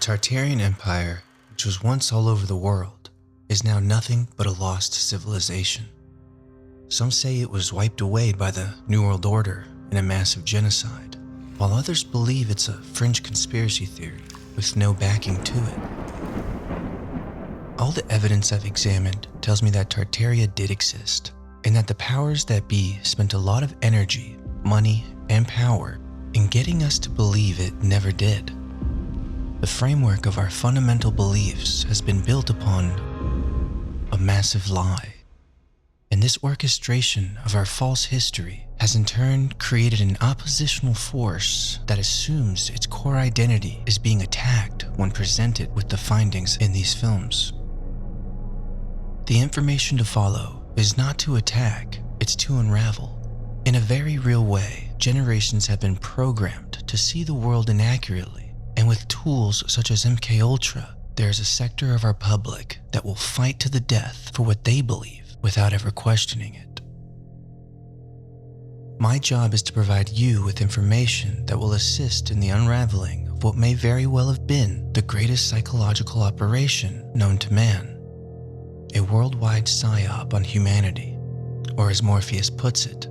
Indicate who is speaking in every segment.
Speaker 1: Tartarian Empire, which was once all over the world, is now nothing but a lost civilization. Some say it was wiped away by the New World Order in a massive genocide, while others believe it's a fringe conspiracy theory with no backing to it. All the evidence I've examined tells me that Tartaria did exist, and that the powers that be spent a lot of energy, money, and power in getting us to believe it never did. The framework of our fundamental beliefs has been built upon a massive lie. And this orchestration of our false history has in turn created an oppositional force that assumes its core identity is being attacked when presented with the findings in these films. The information to follow is not to attack, it's to unravel. In a very real way, generations have been programmed to see the world inaccurately. And with tools such as MKUltra, there is a sector of our public that will fight to the death for what they believe without ever questioning it. My job is to provide you with information that will assist in the unraveling of what may very well have been the greatest psychological operation known to man, a worldwide psyop on humanity, or as Morpheus puts it,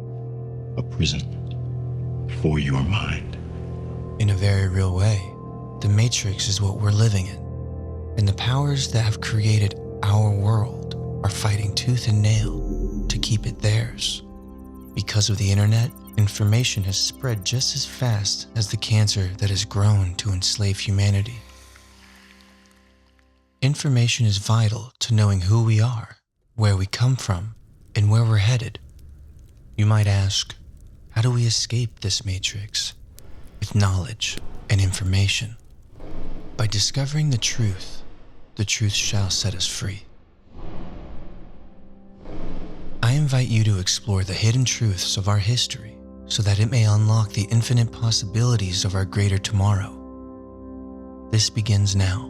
Speaker 2: a prison for your mind.
Speaker 1: In a very real way, the Matrix is what we're living in, and the powers that have created our world are fighting tooth and nail to keep it theirs. Because of the internet, information has spread just as fast as the cancer that has grown to enslave humanity. Information is vital to knowing who we are, where we come from, and where we're headed. You might ask, how do we escape this matrix? With knowledge and information. By discovering the truth shall set us free. I invite you to explore the hidden truths of our history so that it may unlock the infinite possibilities of our greater tomorrow. This begins now,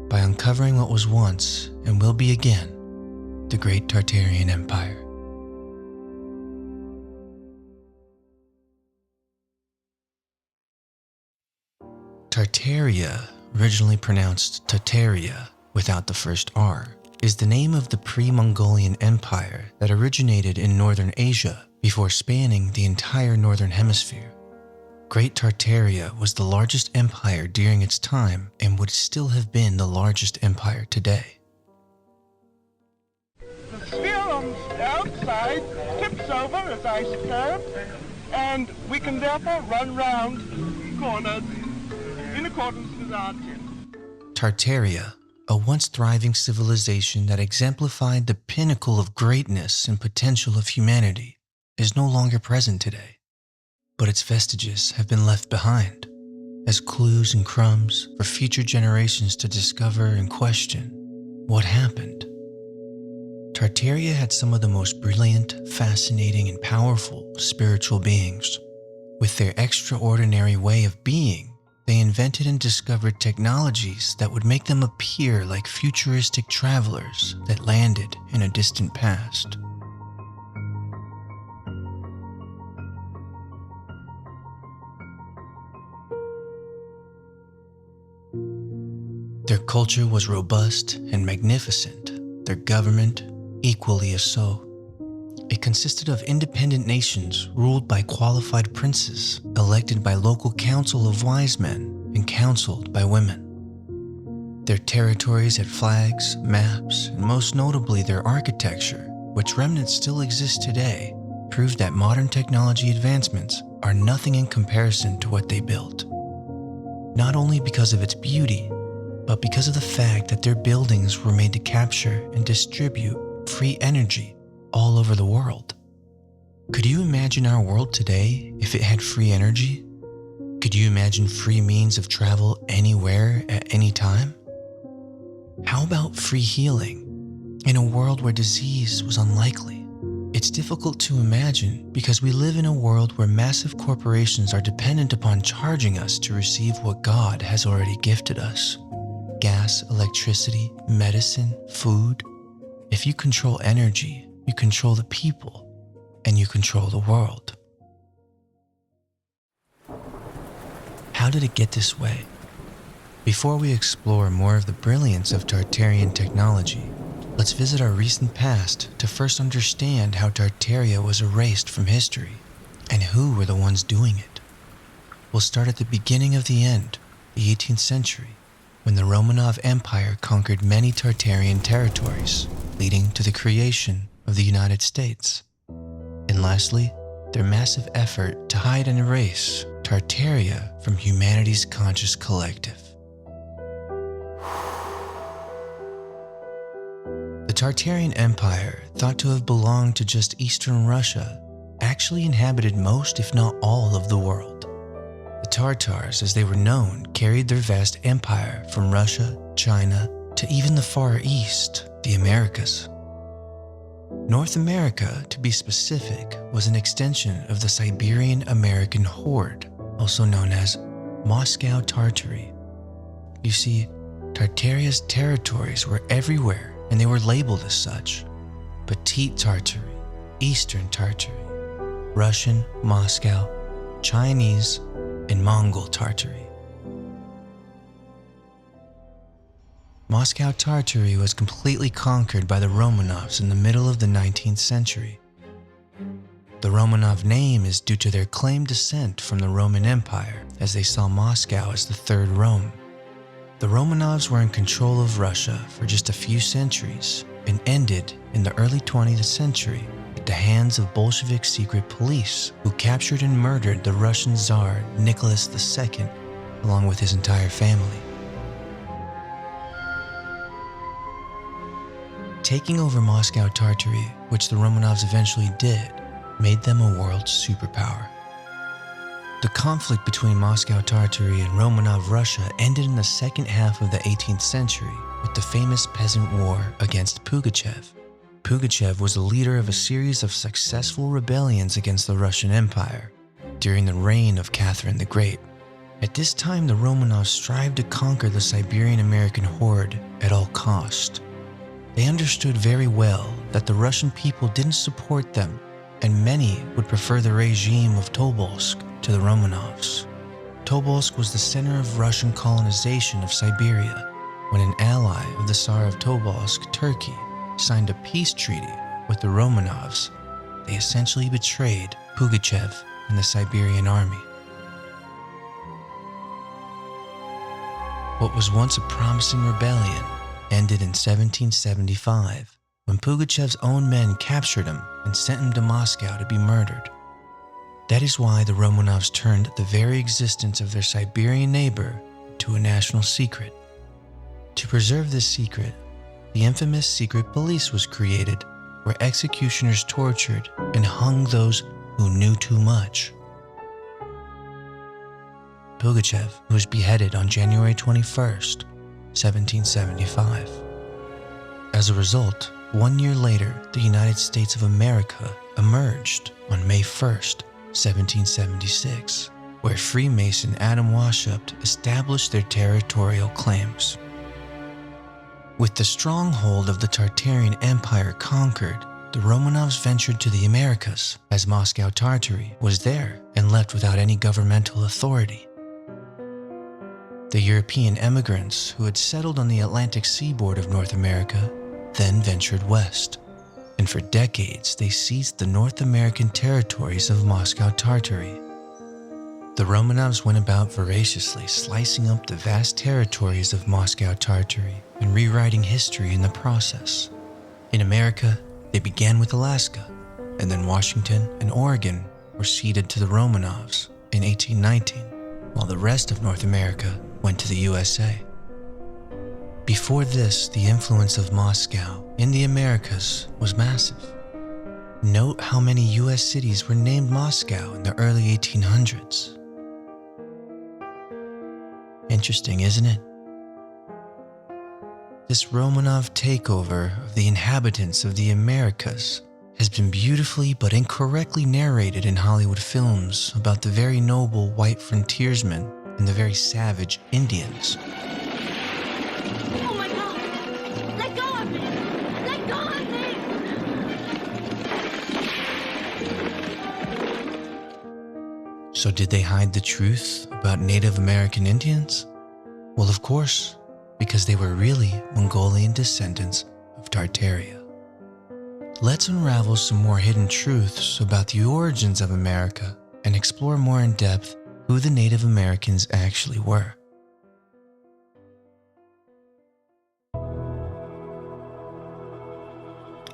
Speaker 1: by uncovering what was once and will be again, the Great Tartarian Empire. Tartaria, originally pronounced Tataria without the first R, is the name of the pre-Mongolian empire that originated in northern Asia before spanning the entire northern hemisphere. Great Tartaria was the largest empire during its time and would still have been the largest empire today.
Speaker 3: The sphere on the outside tips over as I stir, and we can therefore run round corners in accordance with our tip.
Speaker 1: Tartaria, a once thriving civilization that exemplified the pinnacle of greatness and potential of humanity, is no longer present today. But its vestiges have been left behind as clues and crumbs for future generations to discover and question what happened. Tartaria had some of the most brilliant, fascinating, and powerful spiritual beings. With their extraordinary way of being, they invented and discovered technologies that would make them appear like futuristic travelers that landed in a distant past. Their culture was robust and magnificent, their government equally as so. It consisted of independent nations ruled by qualified princes, elected by local council of wise men and counseled by women. Their territories had flags, maps, and most notably their architecture, which remnants still exist today, proved that modern technology advancements are nothing in comparison to what they built. Not only because of its beauty, but because of the fact that their buildings were made to capture and distribute free energy all over the world. Could you imagine our world today if it had free energy? Could you imagine free means of travel anywhere at any time? How about free healing in a world where disease was unlikely? It's difficult to imagine because we live in a world where massive corporations are dependent upon charging us to receive what God has already gifted us. Gas, electricity, medicine, food. If you control energy, you control the people, and you control the world. How did it get this way? Before we explore more of the brilliance of Tartarian technology, let's visit our recent past to first understand how Tartaria was erased from history and who were the ones doing it. We'll start at the beginning of the end, the 18th century, when the Romanov Empire conquered many Tartarian territories, leading to the creation of the United States. And lastly, their massive effort to hide and erase Tartaria from humanity's conscious collective. The Tartarian Empire, thought to have belonged to just Eastern Russia, actually inhabited most, if not all, of the world. The Tartars, as they were known, carried their vast empire from Russia, China, to even the Far East, the Americas. North America, to be specific, was an extension of the Siberian American horde, also known as Moscow Tartary. You see, Tartaria's territories were everywhere, and they were labeled as such: Petite Tartary, Eastern Tartary, Russian, Moscow, Chinese, and Mongol Tartary. Moscow Tartary was completely conquered by the Romanovs in the middle of the 19th century. The Romanov name is due to their claimed descent from the Roman Empire, as they saw Moscow as the third Rome. The Romanovs were in control of Russia for just a few centuries and ended in the early 20th century at the hands of Bolshevik secret police who captured and murdered the Russian Tsar Nicholas II along with his entire family. Taking over Moscow Tartary, which the Romanovs eventually did, made them a world superpower. The conflict between Moscow Tartary and Romanov Russia ended in the second half of the 18th century with the famous Peasant War against Pugachev. Pugachev was the leader of a series of successful rebellions against the Russian Empire during the reign of Catherine the Great. At this time, the Romanovs strived to conquer the Siberian American horde at all cost. They understood very well that the Russian people didn't support them, and many would prefer the regime of Tobolsk to the Romanovs. Tobolsk was the center of Russian colonization of Siberia when an ally of the Tsar of Tobolsk, Turkey, signed a peace treaty with the Romanovs. They essentially betrayed Pugachev and the Siberian army. What was once a promising rebellion ended in 1775 when Pugachev's own men captured him and sent him to Moscow to be murdered. That is why the Romanovs turned the very existence of their Siberian neighbor into a national secret. To preserve this secret, the infamous secret police was created, where executioners tortured and hung those who knew too much. Pugachev was beheaded on January 21st, 1775. As a result, 1 year later, the United States of America emerged on May 1st, 1776, where Freemason Adam Weishaupt established their territorial claims. With the stronghold of the Tartarian Empire conquered, the Romanovs ventured to the Americas, as Moscow Tartary was there and left without any governmental authority. The European emigrants who had settled on the Atlantic seaboard of North America then ventured west, and for decades they seized the North American territories of Moscow Tartary. The Romanovs went about voraciously slicing up the vast territories of Moscow Tartary and rewriting history in the process. In America, they began with Alaska, and then Washington and Oregon were ceded to the Romanovs in 1819, while the rest of North America went to the USA. Before this, the influence of Moscow in the Americas was massive. Note how many US cities were named Moscow in the early 1800s. Interesting, isn't it? This Romanov takeover of the inhabitants of the Americas has been beautifully but incorrectly narrated in Hollywood films about the very noble white frontiersmen and the very savage Indians.
Speaker 4: Oh my God! Let go of me! Let go of me!
Speaker 1: So did they hide the truth about Native American Indians? Well, of course, because they were really Mongolian descendants of Tartaria. Let's unravel some more hidden truths about the origins of America and explore more in depth who the Native Americans actually were.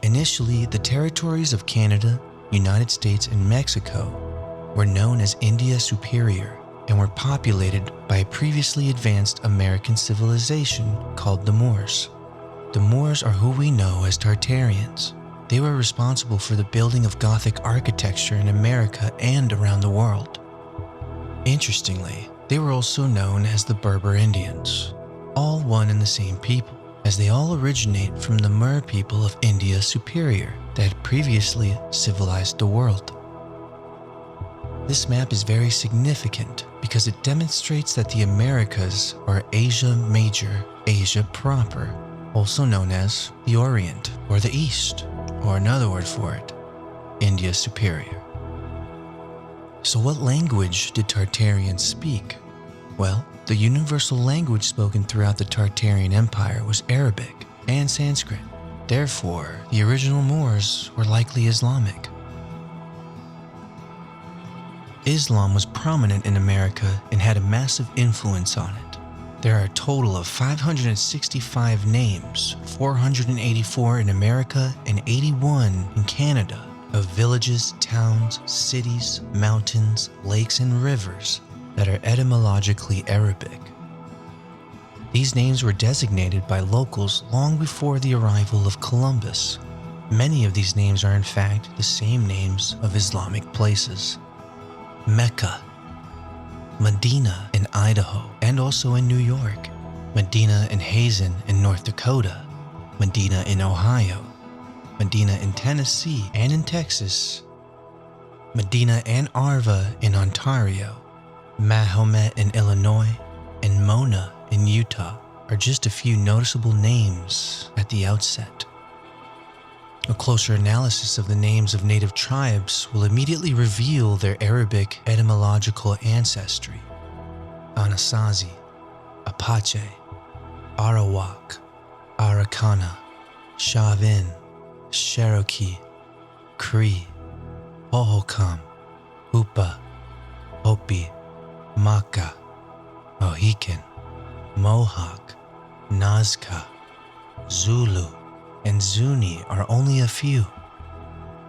Speaker 1: Initially, the territories of Canada, United States, and Mexico were known as India Superior and were populated by a previously advanced American civilization called the Moors. The Moors are who we know as Tartarians. They were responsible for the building of Gothic architecture in America and around the world. Interestingly, they were also known as the Berber Indians, all one and the same people, as they all originate from the Mer people of India Superior that had previously civilized the world. This map is very significant because it demonstrates that the Americas are Asia Major, Asia proper, also known as the Orient or the East, or another word for it, India Superior. So what language did Tartarians speak? Well, the universal language spoken throughout the Tartarian Empire was Arabic and Sanskrit. Therefore, the original Moors were likely Islamic. Islam was prominent in America and had a massive influence on it. There are a total of 565 names, 484 in America and 81 in Canada, of villages, towns, cities, mountains, lakes, and rivers that are etymologically Arabic. These names were designated by locals long before the arrival of Columbus. Many of these names are in fact the same names of Islamic places. Mecca, Medina in Idaho and also in New York, Medina in Hazen in North Dakota, Medina in Ohio, Medina in Tennessee and in Texas, Medina and Arva in Ontario, Mahomet in Illinois, and Mona in Utah are just a few noticeable names at the outset. A closer analysis of the names of native tribes will immediately reveal their Arabic etymological ancestry. Anasazi, Apache, Arawak, Araucana, Chavin, Cherokee, Cree, Hohokam, Hoopa, Hopi, Maka, Mohican, Mohawk, Nazca, Zulu, and Zuni are only a few.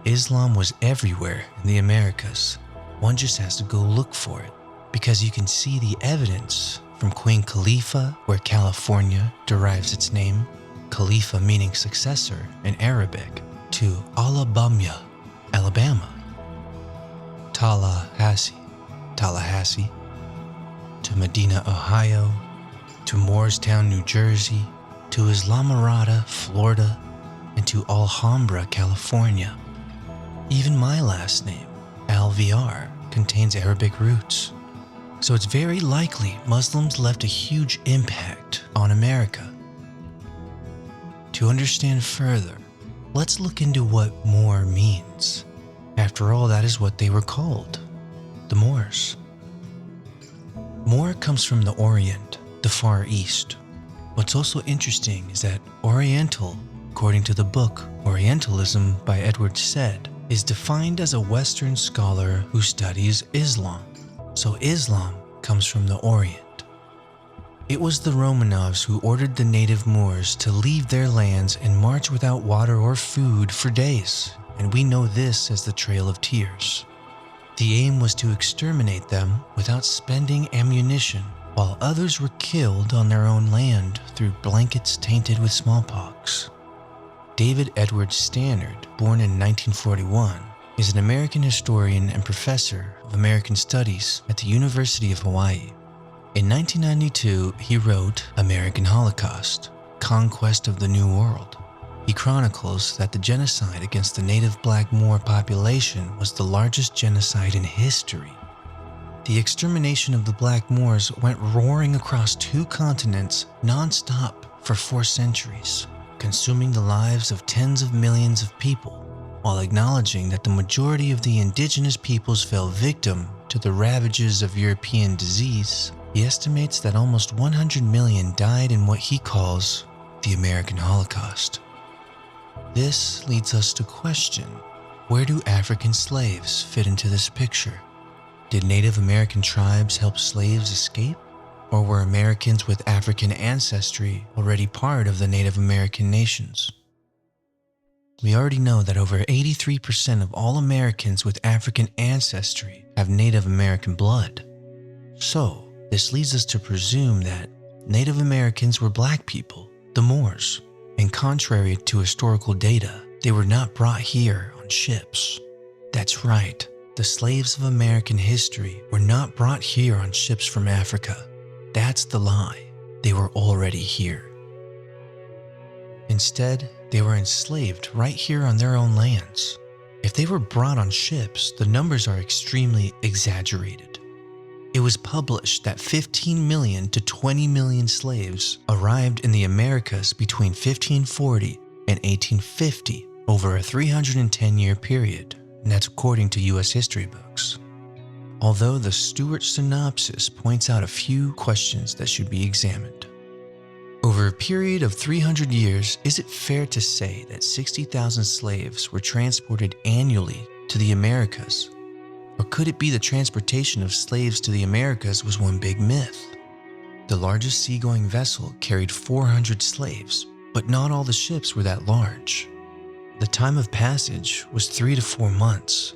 Speaker 1: Islam was everywhere in the Americas. One just has to go look for it, because you can see the evidence from Queen Khalifa, where California derives its name, Khalifa meaning successor in Arabic, to Alabama, Alabama, Tallahassee, to Medina, Ohio, to Moorestown, New Jersey, to Islamorada, Florida, and to Alhambra, California. Even my last name, Alvear, contains Arabic roots. So it's very likely Muslims left a huge impact on America. To understand further, let's look into what Moor means. After all, that is what they were called, the Moors. Moor comes from the Orient, the Far East. What's also interesting is that Oriental, according to the book Orientalism by Edward Said, is defined as a Western scholar who studies Islam. So Islam comes from the Orient. It was the Romanovs who ordered the native Moors to leave their lands and march without water or food for days, and we know this as the Trail of Tears. The aim was to exterminate them without spending ammunition, while others were killed on their own land through blankets tainted with smallpox. David Edward Stannard, born in 1941, is an American historian and professor of American Studies at the University of Hawaii. In 1992, he wrote American Holocaust, Conquest of the New World. He chronicles that the genocide against the native black Moor population was the largest genocide in history. The extermination of the black Moors went roaring across 2 continents non-stop for 4 centuries, consuming the lives of tens of millions of people, while acknowledging that the majority of the indigenous peoples fell victim to the ravages of European disease He estimates that almost 100 million died in what he calls the American Holocaust. This leads us to question, where do African slaves fit into this picture? Did Native American tribes help slaves escape? Or were Americans with African ancestry already part of the Native American nations? We already know that over 83% of all Americans with African ancestry have Native American blood. So, this leads us to presume that Native Americans were black people, the Moors, and contrary to historical data, they were not brought here on ships. That's right, the slaves of American history were not brought here on ships from Africa. That's the lie. They were already here. Instead, they were enslaved right here on their own lands. If they were brought on ships, the numbers are extremely exaggerated. It was published that 15 million to 20 million slaves arrived in the Americas between 1540 and 1850 over a 310-year period, and that's according to U.S. history books. Although the Stuart synopsis points out a few questions that should be examined. Over a period of 300 years, is it fair to say that 60,000 slaves were transported annually to the Americas? Or could it be the transportation of slaves to the Americas was one big myth? The largest seagoing vessel carried 400 slaves, but not all the ships were that large. The time of passage was 3 to 4 months.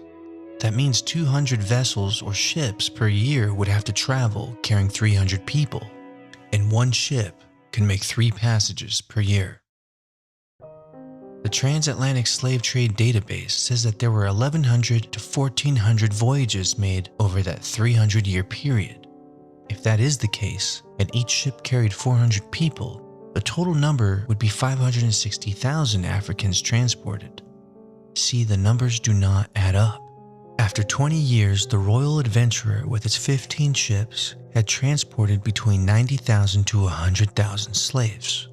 Speaker 1: That means 200 vessels or ships per year would have to travel carrying 300 people, and one ship can make 3 passages per year. The Transatlantic Slave Trade Database says that there were 1,100 to 1,400 voyages made over that 300-year period. If that is the case, and each ship carried 400 people, the total number would be 560,000 Africans transported. See, the numbers do not add up. After 20 years, the Royal Adventurer with its 15 ships had transported between 90,000 to 100,000 slaves.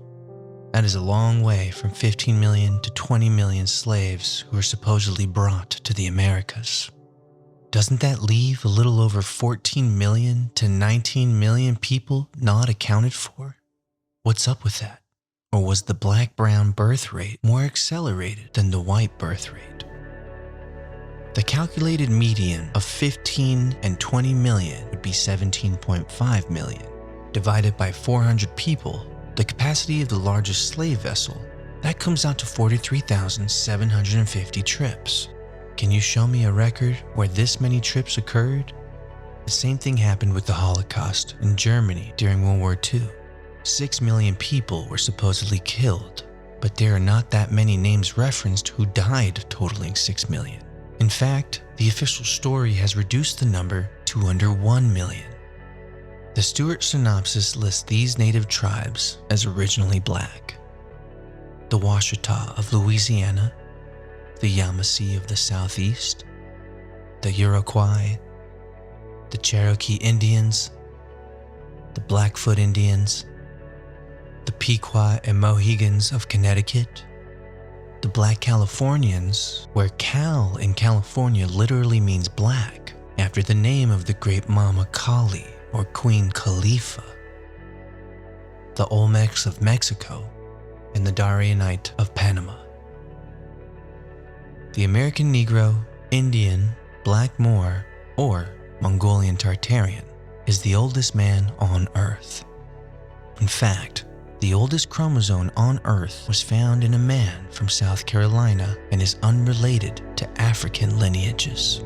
Speaker 1: That is a long way from 15 million to 20 million slaves who were supposedly brought to the Americas. Doesn't that leave a little over 14 million to 19 million people not accounted for? What's up with that? Or was the black-brown birth rate more accelerated than the white birth rate? The calculated median of 15 and 20 million would be 17.5 million. Divided by 400 people, the capacity of the largest slave vessel, that comes out to 43,750 trips. Can you show me a record where this many trips occurred? The same thing happened with the Holocaust in Germany during World War II. 6 million people were supposedly killed, but there are not that many names referenced who died totaling 6 million. In fact, the official story has reduced the number to under 1 million. The Stuart synopsis lists these native tribes as originally black: the Washita of Louisiana, the Yamasee of the Southeast, the Iroquois, the Cherokee Indians, the Blackfoot Indians, the Pequot and Mohegans of Connecticut, the Black Californians, where Cal in California literally means black, after the name of the great Mama Kali or Queen Khalifa, the Olmecs of Mexico, and the Darionite of Panama. The American Negro, Indian, Black Moor, or Mongolian Tartarian is the oldest man on Earth. In fact, the oldest chromosome on Earth was found in a man from South Carolina and is unrelated to African lineages.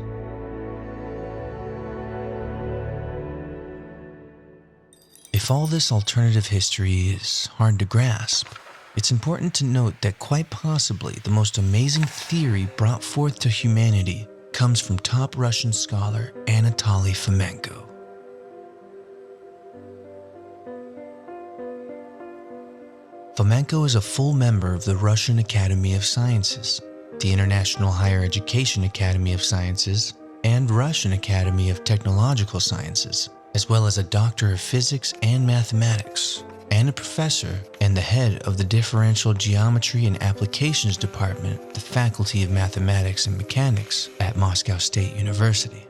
Speaker 1: If all this alternative history is hard to grasp, it's important to note that quite possibly the most amazing theory brought forth to humanity comes from top Russian scholar Anatoly Fomenko. Fomenko is a full member of the Russian Academy of Sciences, the International Higher Education Academy of Sciences, and Russian Academy of Technological Sciences, as well as a Doctor of Physics and Mathematics, and a professor and the head of the Differential Geometry and Applications Department, the Faculty of Mathematics and Mechanics at Moscow State University.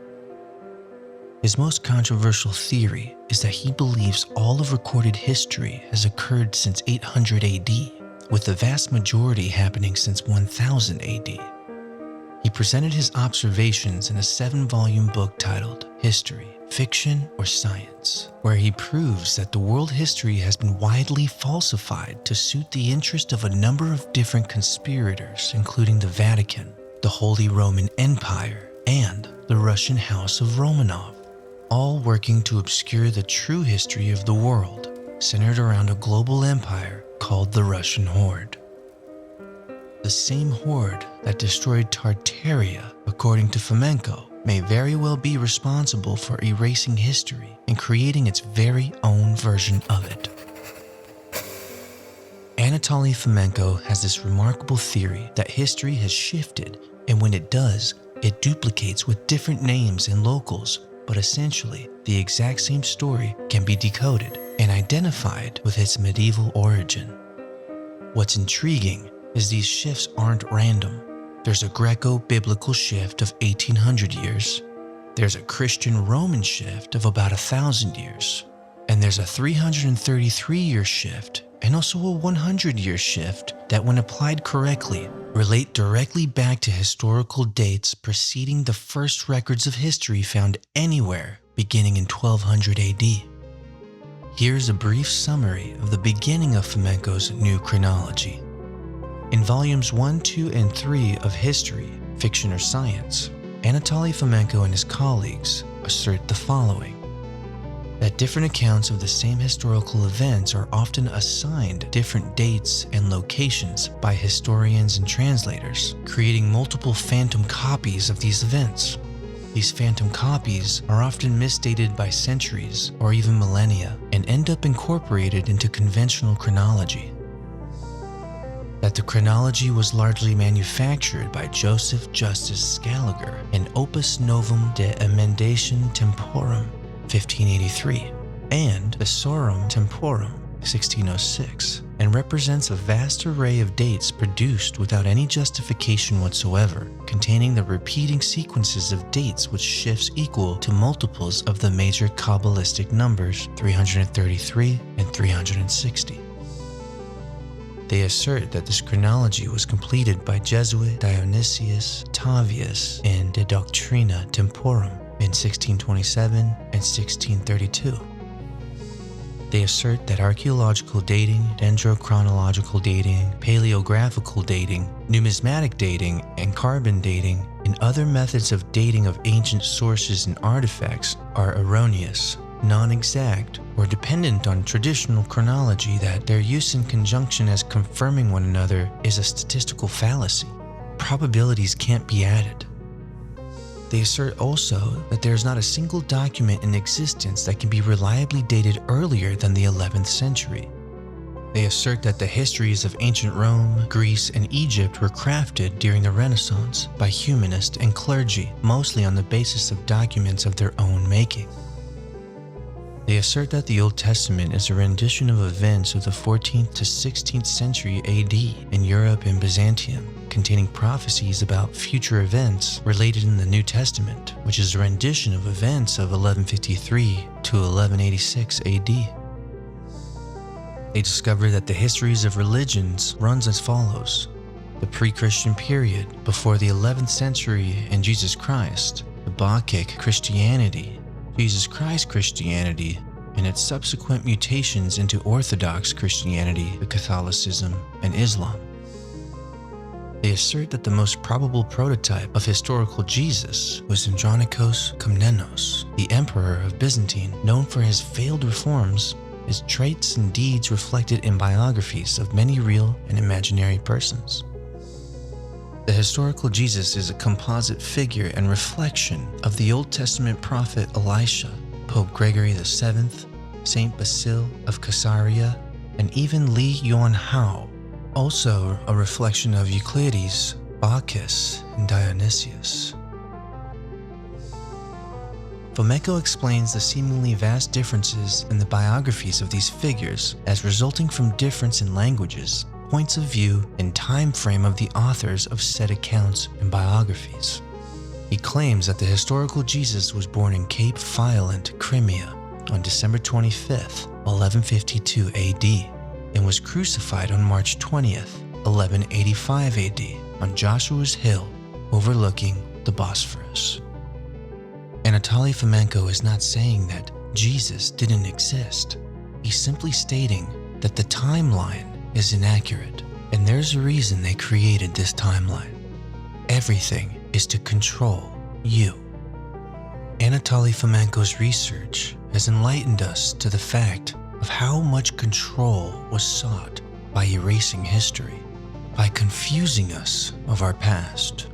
Speaker 1: His most controversial theory is that he believes all of recorded history has occurred since 800 AD, with the vast majority happening since 1000 AD. He presented his observations in a 7-volume book titled History, Fiction, or Science, where he proves that the world history has been widely falsified to suit the interest of a number of different conspirators, including the Vatican, the Holy Roman Empire, and the Russian House of Romanov, all working to obscure the true history of the world, centered around a global empire called the Russian Horde. The same horde that destroyed Tartaria, according to Fomenko, may very well be responsible for erasing history and creating its very own version of it. Anatoly Fomenko has this remarkable theory that history has shifted, and when it does, it duplicates with different names and locals, but essentially the exact same story can be decoded and identified with its medieval origin. What's intriguing is these shifts aren't random. There's a Greco-biblical shift of 1800 years, there's a Christian-Roman shift of about 1,000 years, and there's a 333-year shift and also a 100-year shift that, when applied correctly, relate directly back to historical dates preceding the first records of history found anywhere beginning in 1200 AD. Here's a brief summary of the beginning of Fomenko's new chronology. In volumes 1, 2, and 3 of History, Fiction, or Science, Anatoly Fomenko and his colleagues assert the following: that different accounts of the same historical events are often assigned different dates and locations by historians and translators, creating multiple phantom copies of these events. These phantom copies are often misdated by centuries or even millennia and end up incorporated into conventional chronology. That the chronology was largely manufactured by Joseph Justus Scaliger in Opus Novum de Emendation Temporum, 1583, and Thesaurus Temporum, 1606, and represents a vast array of dates produced without any justification whatsoever, containing the repeating sequences of dates with shifts equal to multiples of the major Kabbalistic numbers 333 and 360. They assert that this chronology was completed by Jesuit Dionysius Tavius in De Doctrina Temporum in 1627 and 1632. They assert that archaeological dating, dendrochronological dating, paleographical dating, numismatic dating, and carbon dating, and other methods of dating of ancient sources and artifacts are erroneous, non-exact, or dependent on traditional chronology, that their use in conjunction as confirming one another is a statistical fallacy. Probabilities can't be added. They assert also that there is not a single document in existence that can be reliably dated earlier than the 11th century. They assert that the histories of ancient Rome, Greece, and Egypt were crafted during the Renaissance by humanists and clergy, mostly on the basis of documents of their own making. They assert that the Old Testament is a rendition of events of the 14th to 16th century AD in Europe and Byzantium, containing prophecies about future events related in the New Testament, which is a rendition of events of 1153 to 1186 AD. They discover that the histories of religions runs as follows: the pre-Christian period before the 11th century and Jesus Christ, the Bacchic Christianity, Jesus Christ Christianity, and its subsequent mutations into Orthodox Christianity, Catholicism, and Islam. They assert that the most probable prototype of historical Jesus was Andronikos Komnenos, the emperor of Byzantine, known for his failed reforms, his traits and deeds reflected in biographies of many real and imaginary persons. The historical Jesus is a composite figure and reflection of the Old Testament prophet Elisha, Pope Gregory VII, Saint Basil of Caesarea, and even Li Yuanhao, also a reflection of Euclides, Bacchus, and Dionysius. Fomenko explains the seemingly vast differences in the biographies of these figures as resulting from difference in languages, points of view, and time frame of the authors of said accounts and biographies. He claims that the historical Jesus was born in Cape Violent, Crimea, on December 25th, 1152 AD, and was crucified on March 20th, 1185 AD, on Joshua's Hill, overlooking the Bosphorus. Anatoly Fomenko is not saying that Jesus didn't exist. He's simply stating that the timeline is inaccurate, and there's a reason they created this timeline. Everything is to control you. Anatoly Fomenko's research has enlightened us to the fact of how much control was sought by erasing history, by confusing us of our past.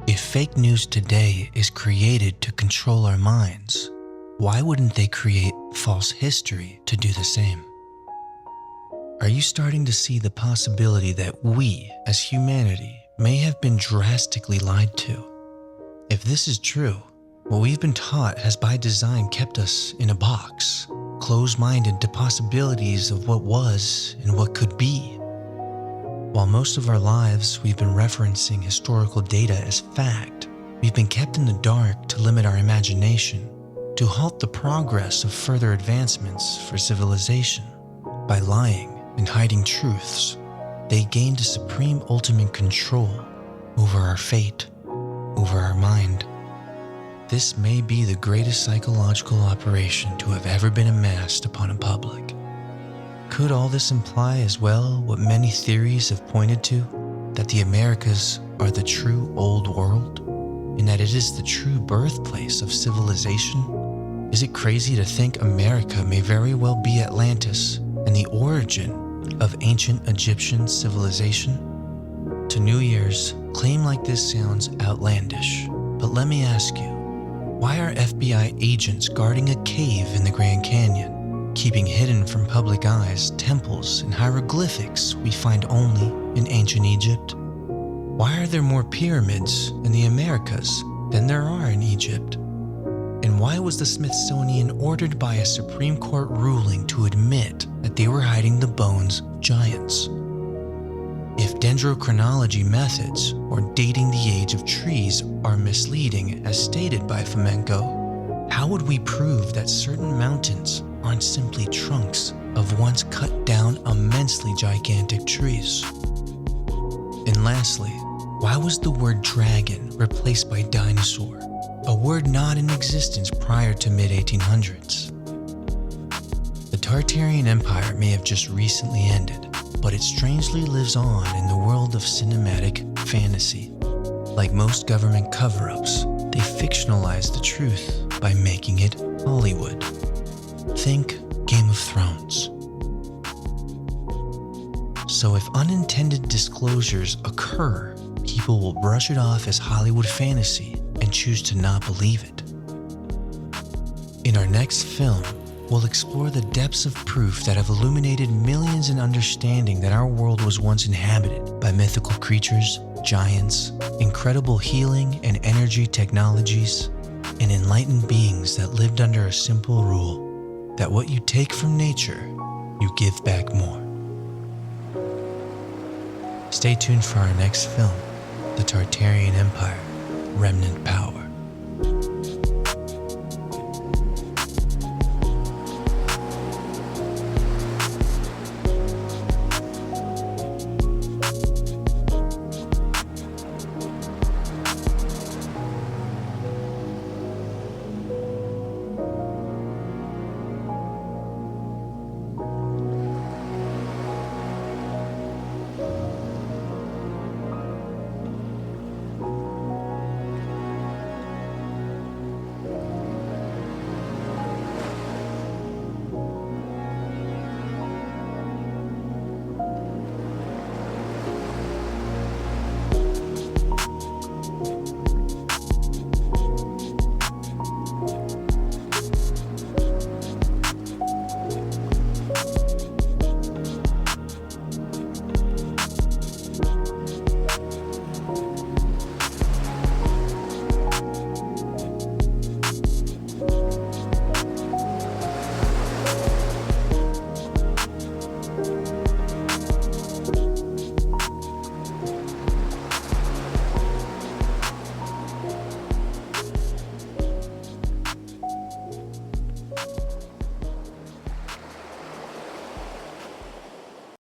Speaker 1: If fake news today is created to control our minds, why wouldn't they create false history to do the same? Are you starting to see the possibility that we, as humanity, may have been drastically lied to? If this is true, what we've been taught has by design kept us in a box, closed-minded to possibilities of what was and what could be. While most of our lives we've been referencing historical data as fact, we've been kept in the dark to limit our imagination, to halt the progress of further advancements for civilization. By lying and hiding truths, they gained a supreme ultimate control over our fate, over our mind. This may be the greatest psychological operation to have ever been amassed upon a public. Could all this imply as well what many theories have pointed to, that the Americas are the true old world, and that it is the true birthplace of civilization? Is it crazy to think America may very well be Atlantis and the origin of ancient Egyptian civilization? To New Year's, claim like this sounds outlandish, but let me ask you, why are FBI agents guarding a cave in the Grand Canyon, keeping hidden from public eyes temples and hieroglyphics we find only in ancient Egypt? Why are there more pyramids in the Americas than there are in Egypt? And why was the Smithsonian ordered by a Supreme Court ruling to admit that they were hiding the bones of giants? If dendrochronology methods or dating the age of trees are misleading as stated by Fomenko, how would we prove that certain mountains aren't simply trunks of once cut down immensely gigantic trees? And lastly, why was the word dragon replaced by dinosaur, a word not in existence prior to mid-1800s? The Tartarian Empire may have just recently ended, but it strangely lives on in the world of cinematic fantasy. Like most government cover-ups, they fictionalize the truth by making it Hollywood. Think Game of Thrones. So if unintended disclosures occur, people will brush it off as Hollywood fantasy and choose to not believe it. In our next film, we'll explore the depths of proof that have illuminated millions in understanding that our world was once inhabited by mythical creatures, giants, incredible healing and energy technologies, and enlightened beings that lived under a simple rule, that what you take from nature, you give back more. Stay tuned for our next film, The Tartarian Empire, Remnant